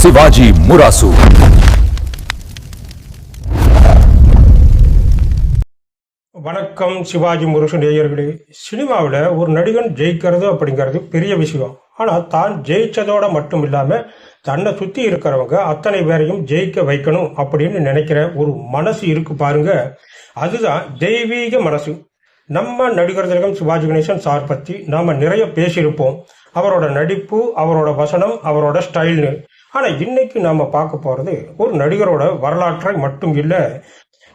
சிவாஜி முராசு. வணக்கம் சிவாஜி முரசு நேயர்களே. சினிமாவில் ஒரு நடிகன் ஜெயிக்கிறது அப்படிங்கிறது பெரிய விஷயம். ஆனால் தான் ஜெயிச்சதோட மட்டும் இல்லாமல் தன்னை சுற்றி இருக்கிறவங்க அத்தனை பேரையும் ஜெயிக்க வைக்கணும் அப்படின்னு நினைக்கிற ஒரு மனசு இருக்கு பாருங்க, அதுதான் தெய்வீக மனசு. நம்ம நடிகர் திலகம் சிவாஜி கணேசன் சார் பற்றி நாம் நிறைய பேசியிருப்போம். அவரோட நடிப்பு, அவரோட வசனம், அவரோட ஸ்டைல்னு. ஆனால் இன்னைக்கு நாம் பார்க்க போகிறது ஒரு நடிகரோட வரலாற்றை மட்டும் இல்லை,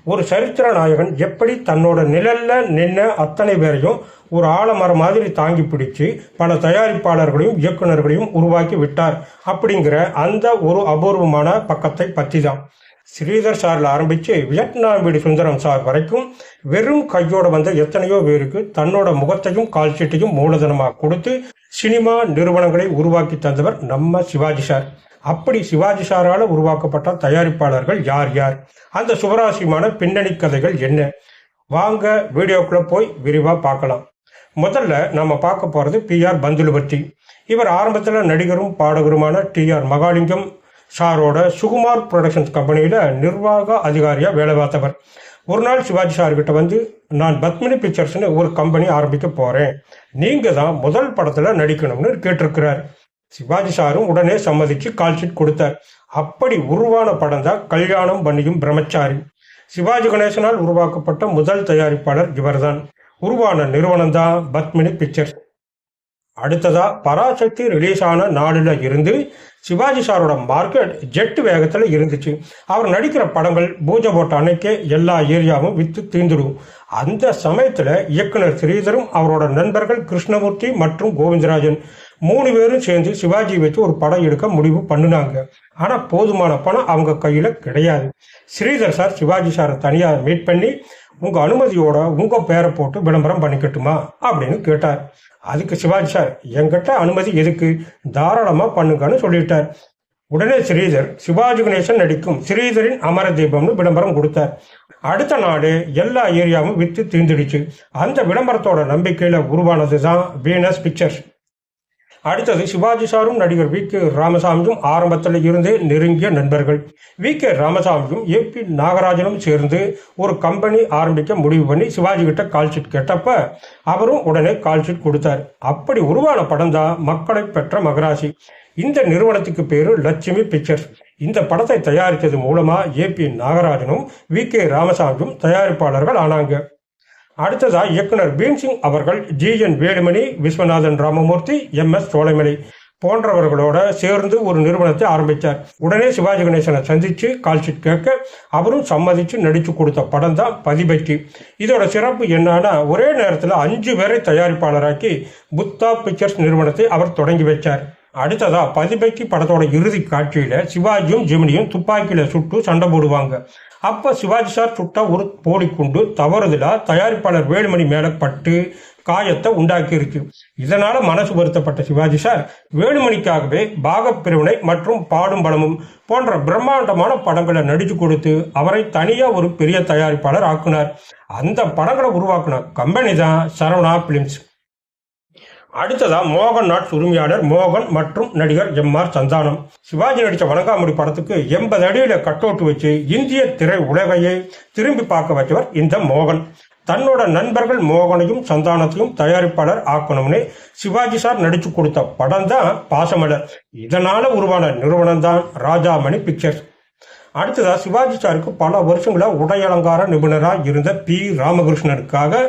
ஒரு சரித்திர நாயகன் எப்படி தன்னோட நிழல்ல நின்ன அத்தனை பேரையும் ஒரு ஆலமரம் மாதிரி தாங்கி பிடிச்சு பல தயாரிப்பாளர்களையும் இயக்குநர்களையும் உருவாக்கி விட்டார் அப்படிங்கிற அந்த ஒரு அபூர்வமான பக்கத்தை பற்றி தான். ஸ்ரீதர் சார்ல ஆரம்பிச்சு வியட்நாம் வீடு சுந்தரம் சார் வரைக்கும் வெறும் கையோட வந்த எத்தனையோ பேருக்கு தன்னோட முகத்தையும் கால்ஷீட்டையும் மூலதனமாக கொடுத்து சினிமா நிறுவனங்களை உருவாக்கி தந்தவர் நம்ம சிவாஜி சார். அப்படி சிவாஜி சாரால் உருவாக்கப்பட்ட தயாரிப்பாளர்கள் யார் யார், அந்த சுவராசியமான பின்னணி கதைகள் என்ன, வாங்க வீடியோக்குள்ள போய் விரிவா பார்க்கலாம். முதல்ல நம்ம பார்க்க போறது PR பந்துலு பற்றி. இவர் ஆரம்பத்தில் நடிகரும் பாடகருமான TR மகாலிங்கம் சாரோட சுகுமார் ப்ரொடக்ஷன்ஸ் கம்பெனியில நிர்வாக அதிகாரியா வேலை பார்த்தவர். ஒரு நாள் சிவாஜி சார்கிட்ட வந்து, நான் பத்மினி பிக்சர்ஸ்னு ஒரு கம்பெனி ஆரம்பிக்க போறேன், நீங்க தான் முதல் படத்துல நடிக்கணும்னு கேட்டிருக்கிறார். சிவாஜி சாரும் உடனே சம்மதிச்சு கால்ஷீட் கொடுத்தார். அப்படி உருவான படம் தான் கல்யாணம் பண்ணியும் பிரம்மச்சாரி. சிவாஜி கணேசனால் உருவாக்கப்பட்ட முதல் தயாரிப்பாளர் இவர்தான். உருவான நிறுவனம் தான் பத்மினி பிக்சர்ஸ். அடுத்ததா பராசக்தி ரிலீஸ் ஆன நாளில் இருந்து சிவாஜி சாரோட மார்க்கெட் ஜெட் வேகத்தில் இருந்துச்சு. அவர் நடிக்கிற படங்கள் பூஜை போட்ட அன்னைக்கே எல்லா ஏரியாவும் வித்து தீர்ந்துடும். அந்த சமயத்தில் இயக்குனர் ஸ்ரீதரும் அவரோட நண்பர்கள் கிருஷ்ணமூர்த்தி மற்றும் கோவிந்தராஜன் 3 பேரும் சேர்ந்து சிவாஜி வச்சு ஒரு படம் எடுக்க முடிவு பண்ணினாங்க. ஆனால் போதுமான பணம் அவங்க கையில் கிடையாது. ஸ்ரீதர் சார் சிவாஜி சாரை தனியாக மீட் பண்ணி, உங்கள் அனுமதியோட உங்கள் பேரை போட்டு விளம்பரம் பண்ணிக்கட்டுமா அப்படின்னு கேட்டார். அதுக்கு சிவாஜி சார், என்கிட்ட அனுமதி எதுக்கு, தாராளமாக பண்ணுங்கன்னு சொல்லிட்டார். உடனே ஸ்ரீதர் சிவாஜி கணேசன் நடிக்கும் ஸ்ரீதரின் அமர தீபம்னு விளம்பரம் கொடுத்தார். அடுத்த நாடு எல்லா ஏரியாவும் வித்து தீர்ந்துடுச்சு. அந்த விளம்பரத்தோட நம்பிக்கையில் உருவானது தான் வீனஸ் பிக்சர்ஸ். அடுத்தது சிவாஜி சாரும் நடிகர் VK ராமசாமியும் ஆரம்பத்தில் இருந்தே நெருங்கிய நண்பர்கள். VK ராமசாமியும் AP நாகராஜனும் சேர்ந்து ஒரு கம்பெனி ஆரம்பிக்க முடிவு பண்ணி சிவாஜி கிட்ட கால்ஷீட் கேட்டப்ப அவரும் உடனே கால்ஷீட் கொடுத்தார். அப்படி உருவான படம் தான் மக்களை பெற்ற மகராசி. இந்த நிறுவனத்துக்கு பேரு லட்சுமி பிக்சர்ஸ். இந்த படத்தை தயாரித்தது மூலமா AP நாகராஜனும் VK ராமசாமியும் தயாரிப்பாளர்கள் ஆனாங்க. அடுத்ததா இயக்குனர் பீம்சிங் அவர்கள் GN வேலுமணி, விஸ்வநாதன் ராமமூர்த்தி, MS சோலைமலை போன்றவர்களோட சேர்ந்து ஒரு நிறுவனத்தை ஆரம்பித்தார். உடனே சிவாஜி கணேசனை சந்திச்சு கால்ஷீட் கேட்க அவரும் சம்மதிச்சு நடிச்சு கொடுத்த படம் தான் பதிபக்தி. இதோட சிறப்பு என்னன்னா, ஒரே நேரத்தில் 5 பேரை தயாரிப்பாளராக்கி புத்தா பிக்சர்ஸ் நிறுவனத்தை அவர் தொடங்கி வச்சார். அடுத்ததா பதிபக்தி படத்தோட இறுதி காட்சியில சிவாஜியும் ஜெமினியும் துப்பாக்கியில சுட்டு சண்டை போடுவாங்க. அப்ப சிவாஜி சார் சுட்ட ஒரு போடிக்குண்டு தவறுதலா தயாரிப்பாளர் வேலுமணி மேல பட்டு காயத்தை உண்டாக்கியிருக்கு. இதனால மனசு வருத்தப்பட்ட சிவாஜி சார் வேலுமணிக்காகவே பாகப்பிரிவினை மற்றும் பாடும் படமும் போன்ற பிரம்மாண்டமான படங்களை நடிச்சு கொடுத்து அவரை தனியா ஒரு பெரிய தயாரிப்பாளர் ஆக்குனார். அந்த படங்களை உருவாக்குன கம்பெனி தான் சரவணா பிலிம்ஸ். அடுத்ததா மோகன் நாட்ஸ் உரிமையாளர் மோகன் மற்றும் நடிகர் MR சந்தானம். சிவாஜி நடித்த வணங்காமுடி படத்துக்கு 80 அடியில கட்டோட்டு வச்சு இந்திய திரை உலகையை திரும்பி பார்க்க வச்சவர் இந்த மோகன். தன்னோட நண்பர்கள் மோகனையும் சந்தானத்தையும் தயாரிப்பாளர் ஆக்கணும்னு சிவாஜி சார் நடிச்சு கொடுத்த படம் தான் பாசமலர். இதனால உருவான நிறுவனம் தான் ராஜாமணி பிக்சர்ஸ். அடுத்ததா சிவாஜி சாருக்கு பல வருஷங்கள உடை அலங்கார நிபுணராக இருந்த P ராமகிருஷ்ணனுக்காக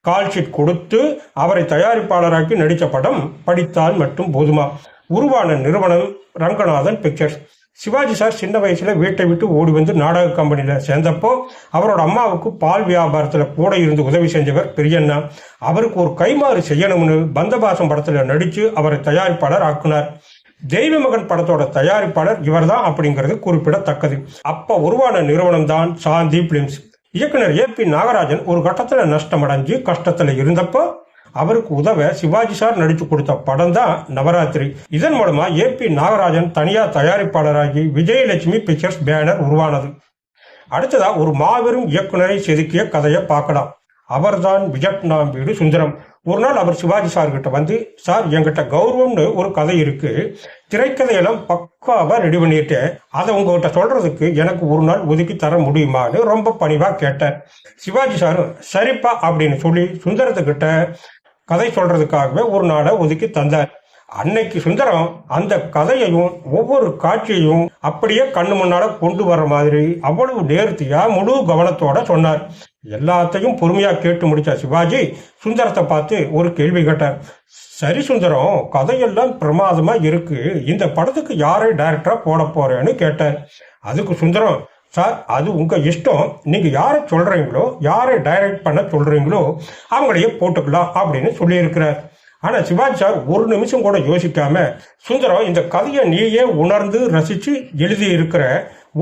கால்ஷீட் கொடுத்து அவரை தயாரிப்பாளராக்கி நடித்த படம் படித்தால் மட்டும் போதுமா. உருவான நிறுவனம் ரங்கநாதன் பிக்சர்ஸ். சிவாஜி சார் சின்ன வயசுல வீட்டை விட்டு ஓடி வந்து நாடக கம்பெனியில சேர்ந்தப்போ அவரோட அம்மாவுக்கு பால் வியாபாரத்துல கூட இருந்து உதவி செஞ்சவர் பெரியண்ணா. அவருக்கு ஒரு கைமாறு செய்யணும்னு பந்தபாசம் படத்துல நடிச்சு அவரை தயாரிப்பாளர் ஆக்குனார். தெய்வ மகன் படத்தோட தயாரிப்பாளர் இவர்தான் அப்படிங்கிறது குறிப்பிடத்தக்கது. அப்ப உருவான நிறுவனம் தான் சாந்தி பிலிம்ஸ். இயக்குனர் AP நாகராஜன் ஒரு கட்டத்துல நஷ்டமடைஞ்சு கஷ்டத்துல இருந்தப்போ அவருக்கு உதவ சிவாஜி சார் நடிச்சு கொடுத்த படம் தான் நவராத்திரி. இதன் மூலமா AP நாகராஜன் தனியா தயாரிப்பாளராகி விஜயலட்சுமி பிக்சர்ஸ் பேனர் உருவானது. அடுத்ததா ஒரு மாபெரும் இயக்குனரை செதுக்கிய கதையை பார்க்கலாம். அவர்தான் வியட்நாம் வீடு சுந்தரம். ஒரு நாள் அவர் சிவாஜி சார் கிட்ட வந்து, சார் என்கிட்ட கௌரவம்னு ஒரு கதை இருக்கு, திரைக்கதையெல்லாம் பக்காவா ரெடி பண்ணிட்டேன். அதை உங்ககிட்ட சொல்றதுக்கு எனக்கு ஒரு நாள் ஒதுக்கி தர முடியுமான்னு ரொம்ப பணிவா கேட்டேன். சிவாஜி சாரும் சரிப்பா அப்படின்னு சொல்லி சுந்தரத்துக்கிட்ட கதை சொல்றதுக்காகவே ஒரு நாளை ஒதுக்கி தந்தார். அன்னைக்கு சுந்தரம் அந்த கதையையும் ஒவ்வொரு காட்சியையும் அப்படியே கண்ணு முன்னால கொண்டு வர்ற மாதிரி அவ்வளவு நேர்த்தியா முழு கவனத்தோட சொன்னார். எல்லாத்தையும் பொறுமையா கேட்டு முடிச்ச சிவாஜி சுந்தரத்தை பார்த்து ஒரு கேள்வி கேட்டார். சரி சுந்தரம், கதையெல்லாம் பிரமாதமா இருக்கு, இந்த படத்துக்கு யாரை டைரக்டரா போட போறேன்னு கேட்டார். அதுக்கு சுந்தரம், சார் அது உங்க இஷ்டம், நீங்க யாரை சொல்றீங்களோ யாரை டைரக்ட் பண்ண சொல்றீங்களோ அவங்களையே போட்டுக்கலாம் அப்படின்னு சொல்லியிருக்கிறார். ஆனா சிவாஜி சார் ஒரு நிமிஷம் கூட யோசிக்காம, சுந்தரம் இந்த கதையை நீயே உணர்ந்து ரசிச்சு எழுதி இருக்கிற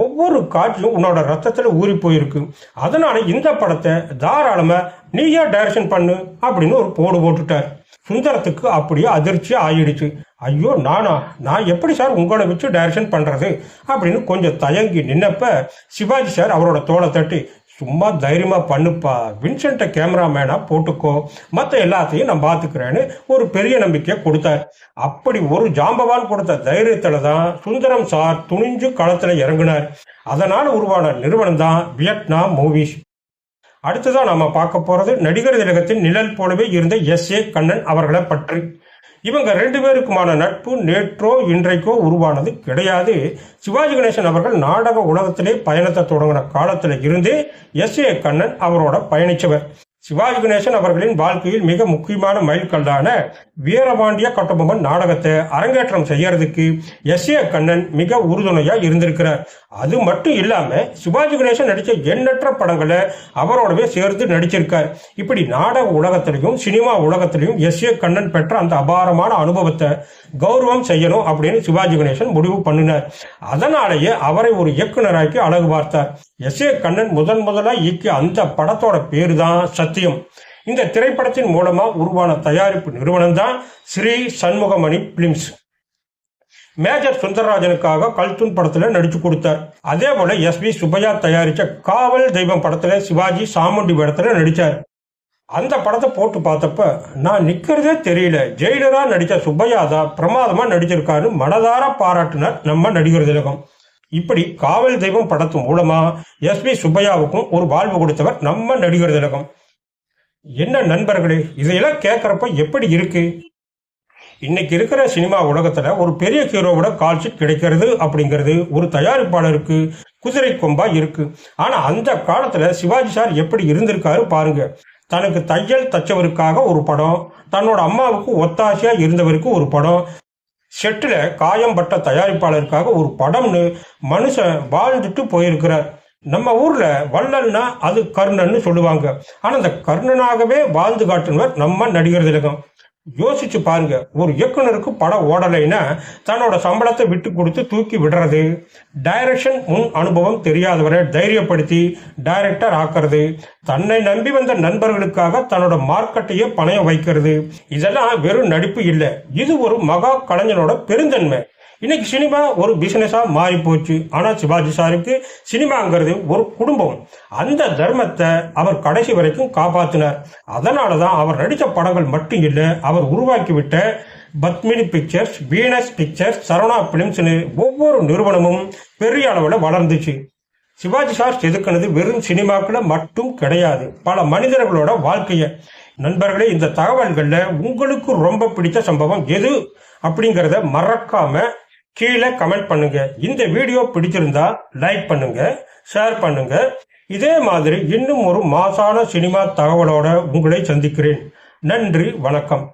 ஒவ்வொரு காட்சியும் உன்னோட ரத்தத்துல ஊறி போயிருக்கு, அதனால இந்த படத்தை தாராளமா நீயே டைரக்ஷன் பண்ணு அப்படின்னு ஒரு போடு போட்டுட்டார். சுந்தரத்துக்கு அப்படியே அதிர்ச்சி ஆயிடுச்சு. ஐயோ நான் எப்படி சார் உங்களை வச்சு டைரக்ஷன் பண்றது அப்படின்னு கொஞ்சம் தயங்கி நின்னப்ப சிவாஜி சார் அவரோட தோளை தட்டி, சும்மா தைரியமா பண்ணுப்பா, வின்சென்ட்டை கேமராமேனா போட்டுக்கோ, மற்ற எல்லாத்தையும் நான் பார்த்துக்கிறேன்னு ஒரு பெரிய நம்பிக்கையை கொடுத்தார். அப்படி ஒரு ஜாம்பவான் கொடுத்த தைரியத்துல தான் சுந்தரம் சார் துணிஞ்சு களத்துல இறங்கினார். அதனால உருவான நிறுவனம் தான் வியட்நாம் மூவிஸ். அடுத்ததான் நாம பார்க்க போறது நடிகர் திலகத்தின் நிழல் போலவே இருந்த S.A. கண்ணன் அவர்களை பற்றி. இவங்க 2 பேருக்குமான நட்பு நேற்றோ இன்றைக்கோ உருவானது கிடையாது. சிவாஜி கணேசன் அவர்கள் நாடக உலகத்திலே பயணத்தை தொடங்கின காலத்துல இருந்தே S.A. கண்ணன் அவரோட பயணிச்சவர். சிவாஜி கணேசன் அவர்களின் வாழ்க்கையில் மிக முக்கியமான மைல்கல்லான வீரபாண்டிய கட்டபொம்மன் நாடகத்தை அரங்கேற்றம் செய்யறதுக்கு S.A. கண்ணன் மிக உறுதுணையா இருந்திருக்கிறார். அது மட்டும் இல்லாம சிவாஜி கணேசன் நடிச்ச எண்ணற்ற படங்களை அவரோடவே சேர்த்து நடிச்சிருக்கார். இப்படி நாடக உலகத்திலையும் சினிமா உலகத்திலையும் S.A. கண்ணன் பெற்ற அந்த அபாரமான அனுபவத்தை கௌரவம் செய்யணும் அப்படின்னு சிவாஜி கணேசன் முடிவு பண்ணினார். அதனாலேயே அவரை ஒரு இயக்குனராக்கி அழகு பார்த்தார். S.A. கண்ணன் முதலா இயக்கிய அந்த படத்தோட பேரு தான் சத்தியம். இந்த திரைப்படத்தின் மூலமா உருவான தயாரிப்பு நிறுவனம் தான் ஸ்ரீ சண்முகமணி பிலிம்ஸ். மேஜர் சுந்தரராஜனுக்காக கல்தூன் படத்துல நடிச்சு கொடுத்தார். அதே போல S.V. சுப்பையா தயாரிச்ச காவல் தெய்வம் படத்துல சிவாஜி சாமுண்டி படத்துல நடிச்சார். அந்த படத்தை போட்டு பார்த்தப்ப நான் நிக்கிறதே தெரியல, ஜெயிலரா நடிச்ச சுப்பையா தான் பிரமாதமா நடிச்சிருக்காரு மனதார பாராட்டினார் நம்ம நடிகர் திலகம். இப்படி காவல் தெய்வம் படத்து மூலமா S.V. சுப்பையாவுக்கும் ஒரு வாழ்வு கொடுத்தவர் நம்ம நடிகர் திலகம். என்ன நண்பர்களே, இதையெல்லாம் கேட்கறப்ப எப்படி இருக்கு? இன்னைக்கு இருக்கிற சினிமா உலகத்துல ஒரு பெரிய ஹீரோவோட கால்ஷீட் கிடைக்கிறது அப்படிங்கிறது ஒரு தயாரிப்பாளருக்கு குதிரை கொம்பா இருக்கு. ஆனா அந்த காலத்துல சிவாஜி சார் எப்படி இருந்திருக்காரு பாருங்க. தனக்கு தையல் தச்சவருக்காக ஒரு படம், தன்னோட அம்மாவுக்கு ஒத்தாசையா இருந்தவருக்கு ஒரு படம், செட்டுல காயம் பட்ட தயாரிப்பாளருக்காக ஒரு படம்னு மனுஷன் வாழ்ந்துட்டு போயிருக்கிறார். நம்ம ஊர்ல வள்ளல்னா அது கர்ணன்னு சொல்லுவாங்க. ஆனா அந்த கர்ணனாகவே வாழ்ந்து காட்டுனவர் நம்ம நடிகர் திலகம். யோசிச்சு பாருங்க, ஒரு இயக்குனருக்கு படம் ஓடலைன்னா தன்னோட சம்பளத்தை விட்டு கொடுத்து தூக்கி விடுறது, டைரக்ஷன் முன் அனுபவம் தெரியாதவரை தைரியப்படுத்தி டைரக்டர் ஆக்குறது, தன்னை நம்பி வந்த நண்பர்களுக்காக தன்னோட மார்க்கெட்டையே பணையம் வைக்கிறது, இதெல்லாம் வெறும் நடிப்பு இல்லை, இது ஒரு மகா கலைஞனோட பெருந்தன்மை. இன்னைக்கு சினிமா ஒரு பிசினஸா மாறி போச்சு. ஆனா சிவாஜி சாருக்கு சினிமாங்கிறது ஒரு குடும்பம். அந்த தர்மத்தை அவர் கடைசி வரைக்கும் காப்பாத்தினார். அதனாலதான் அவர் நடித்த படங்கள் மட்டும் இல்லை, அவர் உருவாக்கிவிட்ட Padmini pictures, Venus pictures, Saravana பிலிம்ஸ்னு ஒவ்வொரு நிறுவனமும் பெரிய அளவில் வளர்ந்துச்சு. சிவாஜி சார் செதுக்கினது வெறும் சினிமாக்களை மட்டும் கிடையாது, பல மனிதர்களோட வாழ்க்கைய. நண்பர்களே, இந்த தகவல்கள்ல உங்களுக்கு ரொம்ப பிடித்த சம்பவம் எது அப்படிங்கிறத மறக்காம கீழே கமெண்ட் பண்ணுங்க. இந்த வீடியோ பிடிச்சிருந்தா லைக் பண்ணுங்க, ஷேர் பண்ணுங்க. இதே மாதிரி இன்னும் ஒரு மாசான சினிமா தகவலோட உங்களை சந்திக்கிறேன். நன்றி, வணக்கம்.